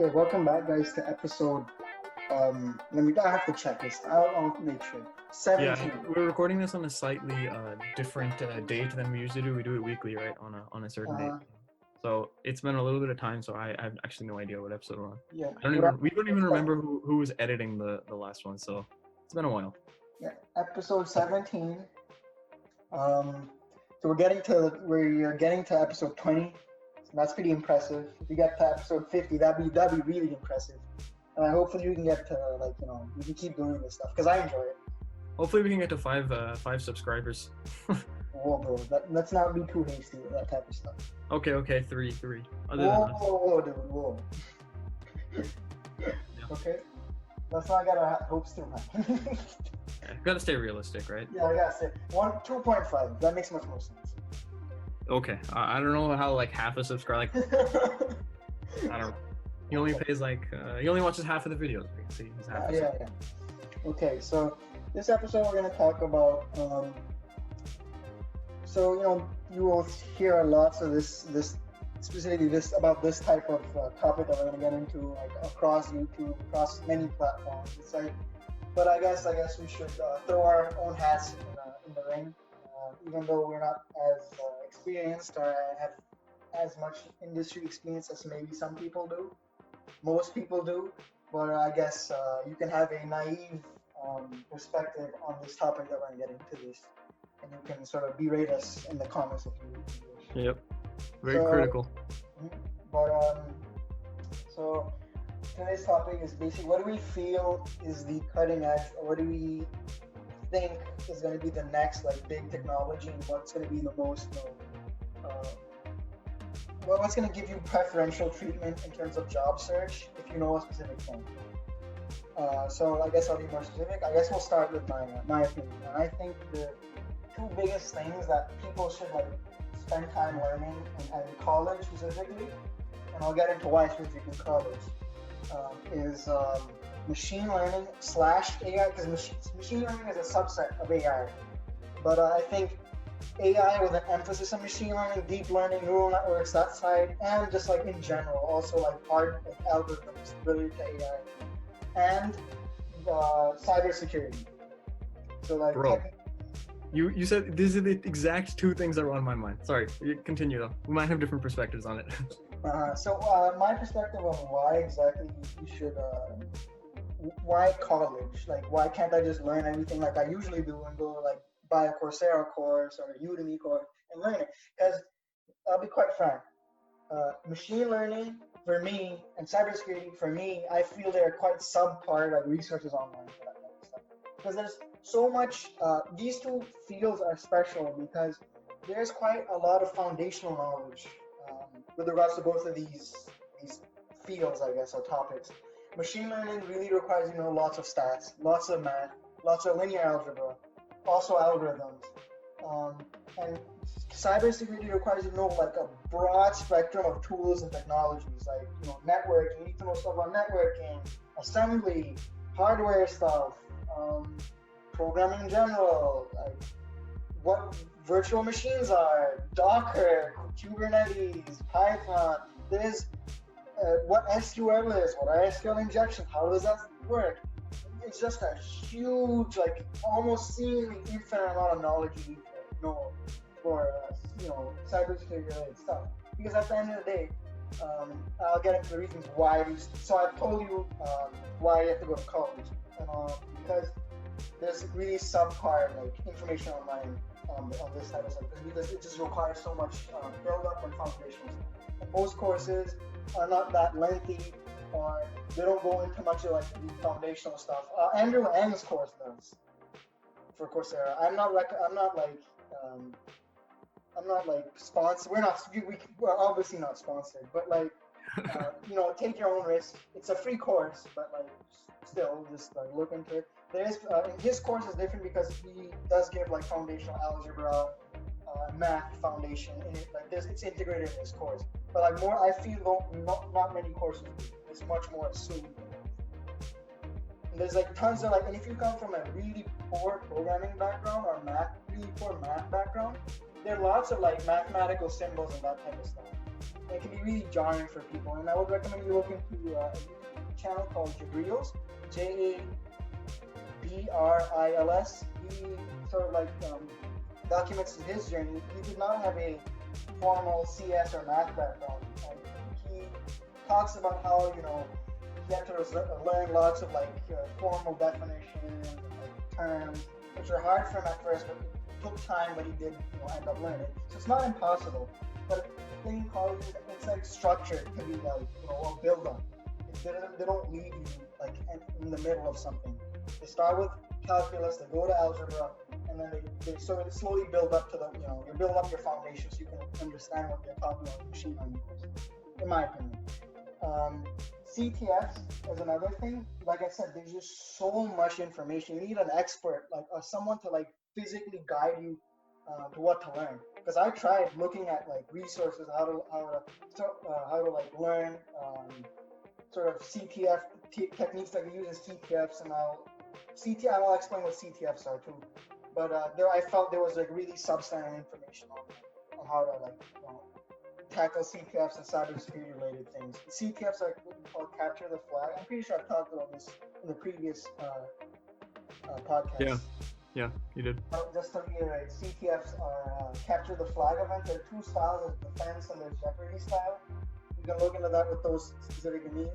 Okay, welcome back, guys, to episode. I have to check this. I'll make sure. Yeah, 17. we're recording this on a slightly different date than we usually do. We do it weekly, right? On a certain date. Uh, So it's been a little bit of time, so I have actually no idea what episode we're on. yeah. We don't even remember who was editing the last one. So it's been a while. Yeah, episode 17. Um, so we're getting to episode 20. So that's pretty impressive. If we get to episode 50, that'd be really impressive. Hopefully we can get to we can keep doing this stuff because I enjoy it. Hopefully we can get to five subscribers. Whoa, bro, let's not be too hasty with that type of stuff. Okay, three. Whoa, dude, whoa. Yeah. Okay, let's not get our hopes too high. Yeah, gotta stay realistic, right? Yeah, I gotta say 2.5. That makes much more sense. Okay, I don't know how like half a subscriber. I don't. He only pays he only watches half of the videos. See, he's half. Yeah. Okay, so this episode we're gonna talk about. You will hear lots of this specifically this about this type of topic that we're gonna get into like across YouTube, across many platforms. It's like, but I guess we should throw our own hats in the ring, even though we're not as experienced or have as much industry experience as maybe some people do. Most people do, but I guess you can have a naive perspective on this topic that we're going to get into this, and you can sort of berate us in the comments if you wish. Yep, very critical. But so today's topic is basically what do we feel is the cutting edge, or what do we think is going to be the next like big technology, and what's going to be the most what's going to give you preferential treatment in terms of job search if you know a specific thing. So I guess I'll be more specific. I guess we'll start with my opinion. And I think the two biggest things that people should like spend time learning in college specifically, and I'll get into why specifically college, is machine learning / AI, because machine learning is a subset of AI. But I think AI with an emphasis on machine learning, deep learning, neural networks, that side, and just like in general, also like hard like algorithms related to AI, and cybersecurity. So like, bro, you said these are the exact two things that were on my mind. Sorry, you continue though. We might have different perspectives on it. My perspective on why exactly you should, why college? Like, why can't I just learn everything like I usually do and go like buy a Coursera course or a Udemy course and learn it? Because I'll be quite frank, machine learning for me and cybersecurity for me, I feel they're quite subpar like resources online for that kind of stuff. Because there's so much, these two fields are special because there's quite a lot of foundational knowledge with regards to both of these fields, I guess, or topics. Machine learning really requires lots of stats, lots of math, lots of linear algebra, also algorithms, and cybersecurity requires like a broad spectrum of tools and technologies, like networking. You need to know stuff about networking, assembly, hardware stuff, programming in general, like what virtual machines are, Docker, Kubernetes, Python. There's what SQL is, what are SQL injections, how does that work? It's just a huge, like almost seemingly infinite amount of knowledge you need to know for cybersecurity related stuff. Because at the end of the day, I'll get into the reasons why. So I've told you why you have to go to college, and because there's really subpar like information online on this type of stuff, because it just requires so much build up and foundational stuff. And most courses are not that lengthy, or they don't go into much of like the foundational stuff. Andrew Ng's course does for Coursera. I'm not sponsored. We're obviously not sponsored, but like take your own risk. It's a free course, but like still just like look into it. There's his course is different because he does give like foundational algebra, math foundation in it. Like it's integrated in his course. But like more, I feel not many courses do. It's much more assumed. And there's like tons of like, and if you come from a really poor programming background or really poor math background, there are lots of like mathematical symbols and that type of stuff. It can be really jarring for people, and I would recommend you look into a YouTube channel called Jabrils, Jabrils. He sort of like documents his journey. He did not have a formal CS or math background, and he talks about how he had to learn lots of like formal definitions and like terms, which are hard for him at first, but it took time. But he did end up learning. So it's not impossible, but the thing in college is it's like structured to be like a build up. They don't leave you like in the middle of something. They start with calculus, they go to algebra, and then they sort of slowly build up to the you build up your foundation so you can understand what they're talking about in machine learning course, in my opinion. CTFs is another thing. Like I said, there's just so much information. You need an expert, like someone to like physically guide you to what to learn. Because I tried looking at like resources, how to like learn sort of CTF techniques that you use as CTFs, and I'll explain what CTFs are too. But I felt there was like really substantive information on how to like tackle CTFs and cybersecurity related things. CTFs are what we call capture the flag. I'm pretty sure I've talked about this in the previous podcast. Yeah, you did. Just to reiterate, CTFs are capture the flag event. There are two styles: there's defense and there's Jeopardy style. You can look into that with those specific meaning.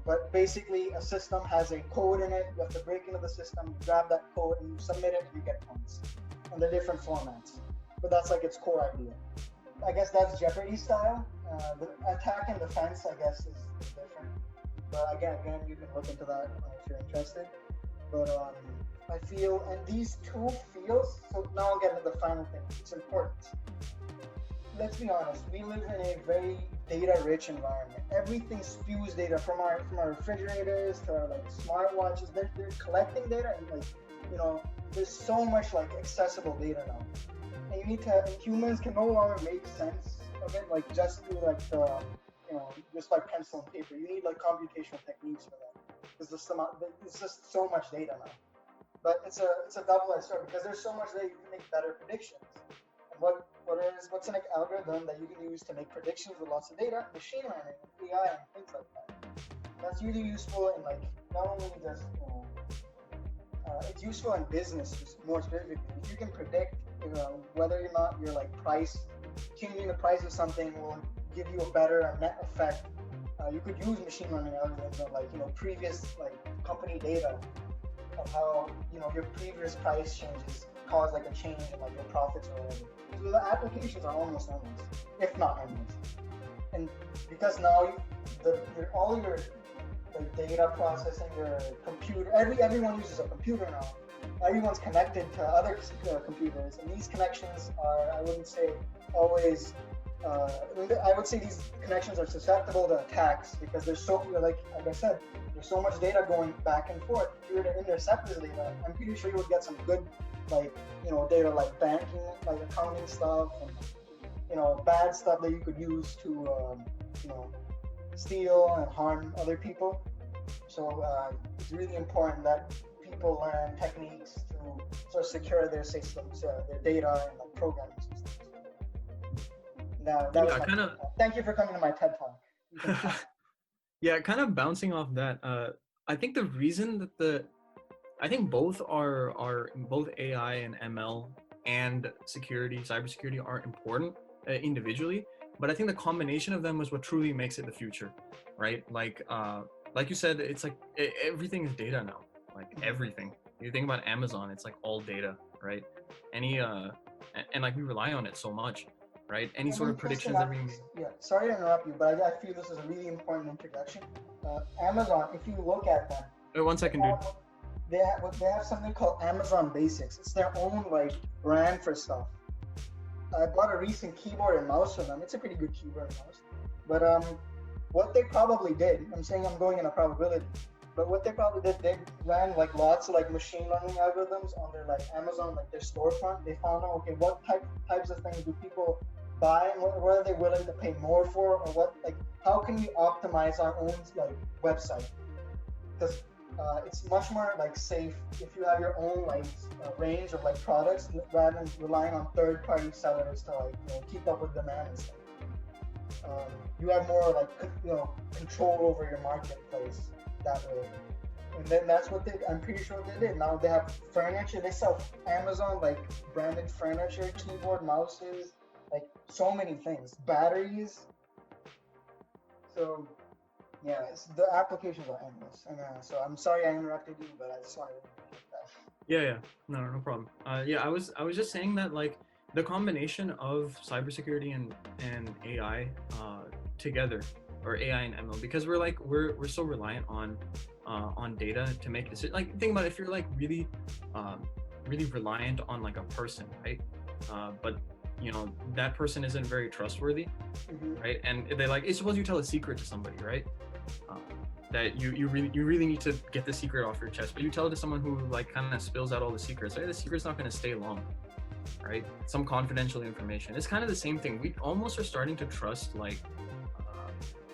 But basically, a system has a code in it. You have to break into the system, you grab that code, and you submit it, and you get points. And they're different formats. But that's like its core idea. I guess that's Jeopardy style. The attack and defense, I guess, is different. But again, you can look into that if you're interested. But I feel, and these two fields, so now I'll get into the final thing. It's important. Let's be honest, we live in a very data-rich environment. Everything spews data from our refrigerators to our like smartwatches. They're collecting data, and like there's so much like accessible data now. And humans can no longer make sense of it like just through like just by pencil and paper. You need like computational techniques for that. Because it's just so much data now. But it's a double-edged sword because there's so much data you can make better predictions. And what's an algorithm that you can use to make predictions with lots of data? Machine learning, AI, and things like that. That's really useful in like not only just it's useful in business more specifically. If you can predict whether or not your like changing the price of something will give you a better net effect. You could use machine learning algorithms on like previous like company data of how your previous price changes cause like a change in like your profits or whatever. So the applications are almost endless, if not endless. And because now all your data processing, your computer, everyone uses a computer now. Everyone's connected to other computers, and these connections are, I wouldn't say always, I would say these connections are susceptible to attacks because there's like I said, there's so much data going back and forth. If you were to intercept this data, I'm pretty sure you would get some good, data like banking, like accounting stuff, and bad stuff that you could use to, steal and harm other people. So it's really important that people learn techniques to sort of secure their systems, their data, and like programming systems. Now, thank you for coming to my TED Talk. Yeah, kind of bouncing off that. I think the reason that I think both both AI and ML and cybersecurity are important individually, but I think the combination of them is what truly makes it the future, right? Like you said, it's like everything is data now. Like everything. You think about Amazon, it's like all data, right? And like we rely on it so much, right? Any sort of predictions that we make. Yeah, sorry to interrupt you, but I feel this is a really important introduction. Amazon, if you look at them. Wait, 1 second, dude. They have something called Amazon Basics. It's their own like brand for stuff. I bought a recent keyboard and mouse from them. It's a pretty good keyboard and mouse. But what they probably did, I'm saying I'm going in a probability, but what they probably did, they ran like lots of like machine learning algorithms on their like Amazon, like their storefront. They found out, okay, what types of things do people buy, and what are they willing to pay more for, or what, like, how can we optimize our own like website? Because it's much more like safe if you have your own like range of like products rather than relying on third-party sellers to like keep up with demand and stuff. you have more like control over your marketplace that way. And then that's what I'm pretty sure they did. Now they have furniture. They sell Amazon like branded furniture, keyboard, mouses, like so many things, batteries. So yeah, the applications are endless. And so I'm sorry I interrupted you, but I just wanted to get that. Yeah, no problem. Yeah, I was just saying that like the combination of cybersecurity and AI together, or AI and ML, because we're so reliant on data to make decisions. Like think about it, if you're like really reliant on like a person, right? But that person isn't very trustworthy, right? And they like, suppose you tell a secret to somebody, right? Um, that you really need to get the secret off your chest, but you tell it to someone who like kind of spills out all the secrets. Right? The secret's not going to stay long, right? Some confidential information. It's kind of the same thing. We almost are starting to trust like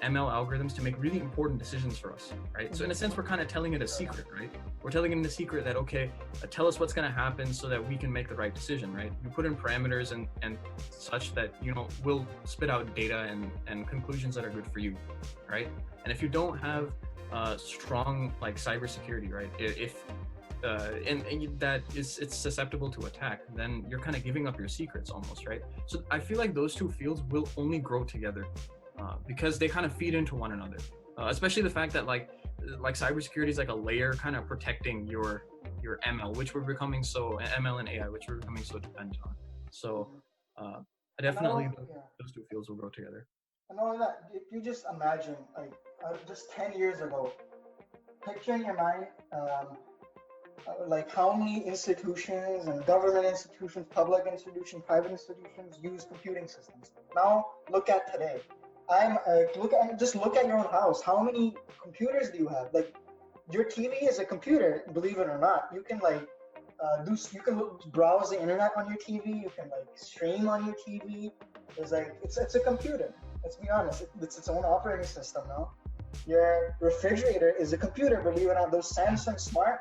ML algorithms to make really important decisions for us, right? So in a sense, we're kind of telling it a secret, right? We're telling it a secret that, okay, tell us what's going to happen so that we can make the right decision, right? You put in parameters and such that, will spit out data and conclusions that are good for you, right? And if you don't have strong like cybersecurity, right? If and that it's susceptible to attack, then you're kind of giving up your secrets almost, right? So I feel like those two fields will only grow together because they kind of feed into one another. Especially the fact that like cybersecurity is like a layer kind of protecting your ML, which we're becoming so ML and AI, which we're becoming so dependent on. So definitely those two fields will grow together. And all that, if you just imagine, like just 10 years ago, picture in your mind, like how many institutions and government institutions, public institutions, private institutions use computing systems. Now look at today. Look at your own house. How many computers do you have? Like your TV is a computer, believe it or not. You can like you can browse the internet on your TV. You can like stream on your TV. There's like it's a computer. Let's be honest. It's its own operating system now. Your refrigerator is a computer, believe it or not. Those Samsung Smart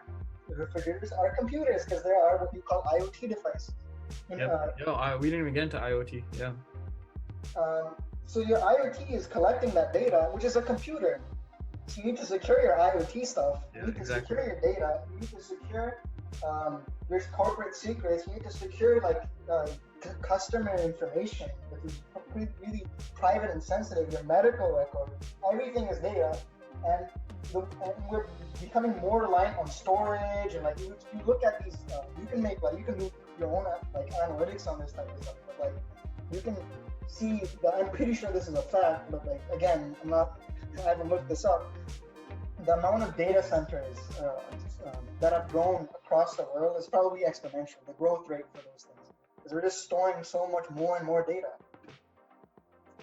refrigerators are computers because they are what you call IoT devices. We didn't even get into IoT. Yeah. So your IoT is collecting that data, which is a computer. So you need to secure your IoT stuff. You need to secure your data. You need to secure your corporate secrets. You need to secure like customer information, which is really private and sensitive. Your medical record, everything is data, and we're becoming more reliant on storage. And like you look at these, you can do your own like analytics on this type of stuff. But like you can see that I'm pretty sure this is a fact, but like again, I haven't looked this up. The amount of data centers that have grown across the world is probably exponential. The growth rate for those things, because we're just storing so much more and more data.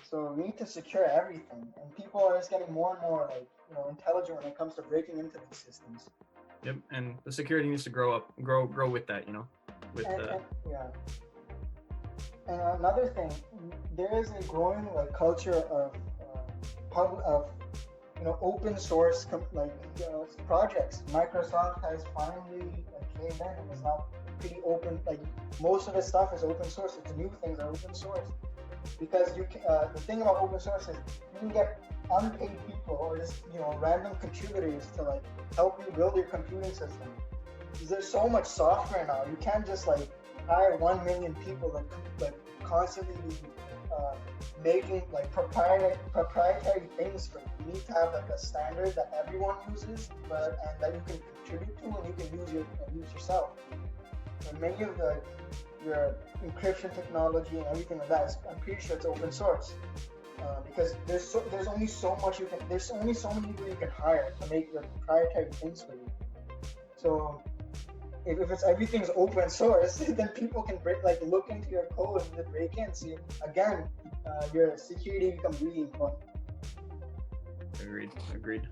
So we need to secure everything, and people are just getting more and more like intelligent when it comes to breaking into these systems. Yep, and the security needs to grow with that, yeah. And another thing, there is a growing like culture of open source projects. Microsoft has finally came in and is now pretty open. Like most of the stuff is open source. It's new things are open source because you can, the thing about open source is you can get unpaid people or just random contributors to like help you build your computing system. There's so much software now. You can't just like hire 1 million people that constantly making like proprietary things for you. You need to have like a standard that everyone uses, and that you can contribute to and you can use yourself. And many of your encryption technology and everything like that I'm pretty sure it's open source. Because there's only so many people you can hire to make your proprietary things for you. So if everything's open source, then people can look into your code and break in. So again, your security becomes really important. Agreed.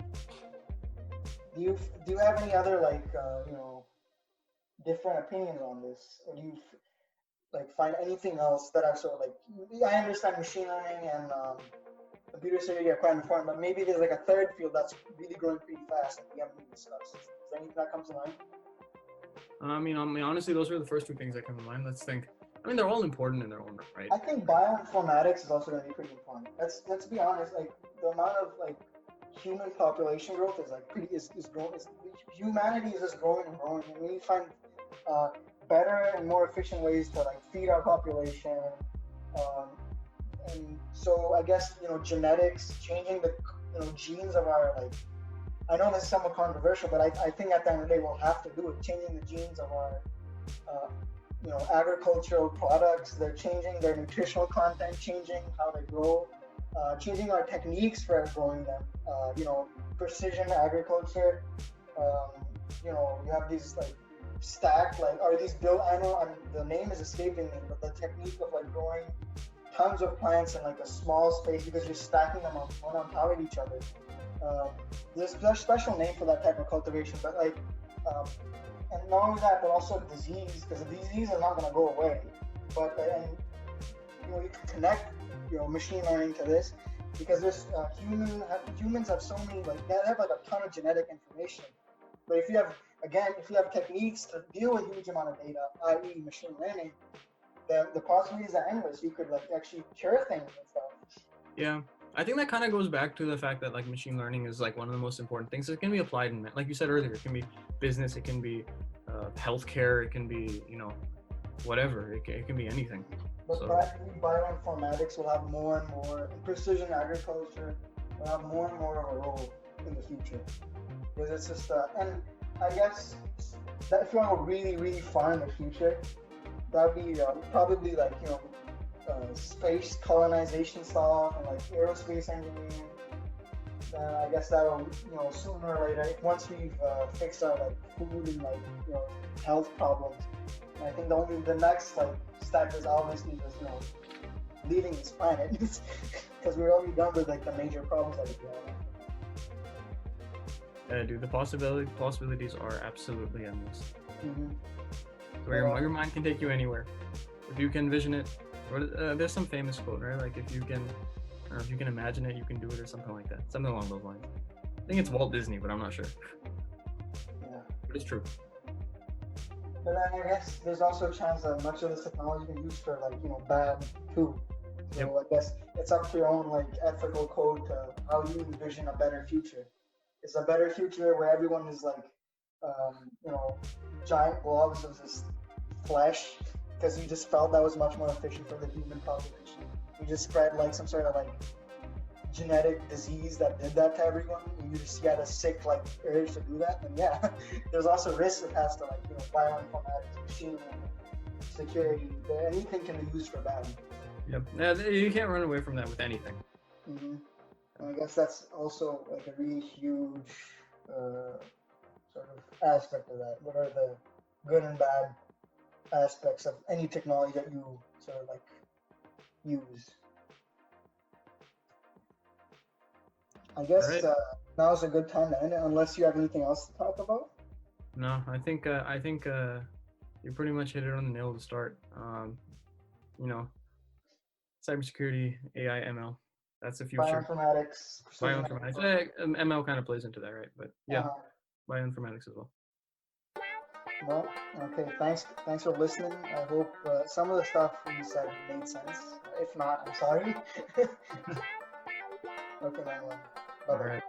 Do you have any other different opinions on this, or do you find anything else that are sort of I understand machine learning and computer security are quite important, but maybe there's like a third field that's really growing pretty fast that we haven't even discussed. Is there anything that comes to mind? I mean, honestly, those were the first two things that come to mind. Let's think. mean, they're all important in their own right. I think bioinformatics is also going to be pretty important. Let's be honest. Like the amount of like human population growth is like pretty is growing. Humanity is just growing and growing, and we need to find uh, better and more efficient ways to like feed our population. Um, and so I guess genetics, changing the genes of our like. I know this is somewhat controversial, but I think at the end of the day we'll have to do it. Changing the genes of our uh, agricultural products. They're changing their nutritional content, changing how they grow, changing our techniques for growing them. Precision agriculture. You have these like stacked like are these built. I know the name is escaping me, but the technique of like growing tons of plants in like a small space because you're stacking them one on top of each other. There's a special name for that type of cultivation, but like and not only that, but also disease, because the disease is not going to go away. But and you can connect machine learning to this because there's humans have so many like they have like a ton of genetic information. But if you have techniques to deal with huge amount of data, i.e., machine learning, then the possibilities are endless. You could like actually cure things and stuff. Yeah. I think that kind of goes back to the fact that like machine learning is like one of the most important things. It can be applied in, like you said earlier, it can be business, it can be healthcare, it can be whatever. It can be anything. But bioinformatics will have more and more, and precision agriculture will have more and more of a role in the future. Because it's just, and I guess that if you want to really, really far in the future, that would be probably like, space colonization stuff and like aerospace engineering. I guess that will, sooner or later, once we've fixed our like food and like health problems. And I think the next like step is obviously just leaving this planet because we're already done with like the major problems that we have. Yeah, dude, the possibilities are absolutely endless. Mm-hmm. So your mind can take you anywhere if you can envision it. There's some famous quote, right? Like if you can imagine it, you can do it, or something like that. Something along those lines. I think it's Walt Disney, but I'm not sure. Yeah. But it's true. But then I guess there's also a chance that much of this technology can be used for like bad too. So yep. I guess it's up to your own like ethical code to how you envision a better future. It's a better future where everyone is like, giant blobs of this flesh. Because you just felt that was much more efficient for the human population. You just spread like some sort of like genetic disease that did that to everyone, and you just had a sick like urge to do that. And yeah, there's also risks attached to like bioinformatics, machine learning, security. Anything can be used for bad. Yep. Yeah, you can't run away from that with anything. Mm-hmm. And I guess that's also like a really huge sort of aspect of that. What are the good and bad aspects of any technology that you sort of like use? I guess right. Now's a good time to end it, unless you have anything else to talk about. No, I think you pretty much hit it on the nail to start. Cybersecurity, AI, ML. That's the future. Bioinformatics. ML kind of plays into that, right? But yeah, bioinformatics as well. Well, okay. Thanks for listening. I hope some of the stuff you said made sense. If not, I'm sorry. Okay, man. Bye. All right.